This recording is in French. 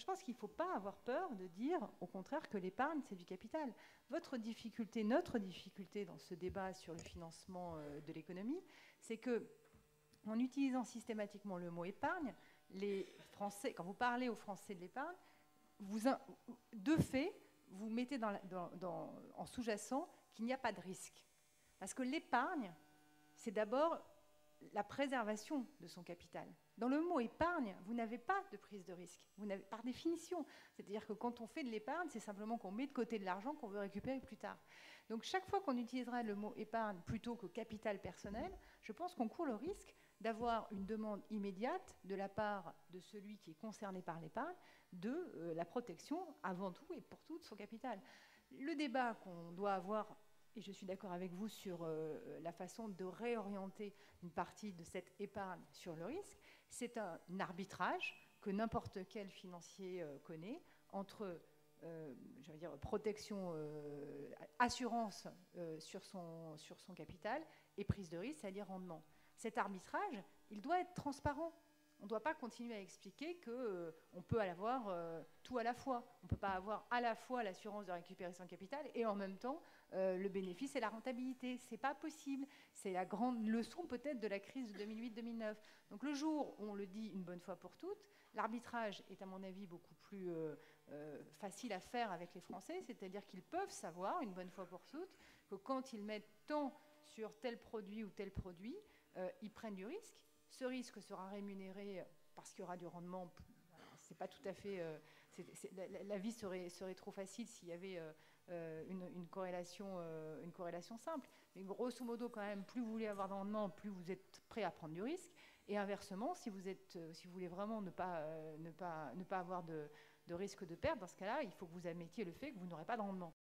je pense qu'il ne faut pas avoir peur de dire, au contraire, que l'épargne, c'est du capital. Votre difficulté, notre difficulté dans ce débat sur le financement de l'économie, c'est que, en utilisant systématiquement le mot épargne, les Français, quand vous parlez aux Français de l'épargne, de fait, vous mettez en sous-jacent qu'il n'y a pas de risque. Parce que l'épargne, c'est d'abord la préservation de son capital. Dans le mot épargne, vous n'avez pas de prise de risque, par définition. C'est-à-dire que quand on fait de l'épargne, c'est simplement qu'on met de côté de l'argent qu'on veut récupérer plus tard. Donc chaque fois qu'on utilisera le mot épargne plutôt que capital personnel, je pense qu'on court le risque d'avoir une demande immédiate de la part de celui qui est concerné par l'épargne de la protection avant tout et pour tout de son capital. Le débat qu'on doit avoir, et je suis d'accord avec vous sur la façon de réorienter une partie de cette épargne sur le risque, c'est un arbitrage que n'importe quel financier connaît entre je veux dire, protection, assurance sur son capital et prise de risque, c'est-à-dire rendement. Cet arbitrage, il doit être transparent. On ne doit pas continuer à expliquer qu'on peut avoir tout à la fois. On ne peut pas avoir à la fois l'assurance de récupérer son capital et en même temps le bénéfice et la rentabilité. Ce n'est pas possible. C'est la grande leçon peut-être de la crise de 2008-2009. Donc le jour où on le dit une bonne fois pour toutes, l'arbitrage est à mon avis beaucoup plus facile à faire avec les Français, c'est-à-dire qu'ils peuvent savoir une bonne fois pour toutes que quand ils mettent tant sur tel produit ou tel produit, ils prennent du risque. Ce risque sera rémunéré parce qu'il y aura du rendement. C'est pas tout à fait. La vie serait trop facile s'il y avait une corrélation simple. Mais grosso modo, quand même, plus vous voulez avoir de rendement, plus vous êtes prêt à prendre du risque. Et inversement, si vous voulez vraiment ne pas avoir de risque de perte, dans ce cas-là, il faut que vous admettiez le fait que vous n'aurez pas de rendement.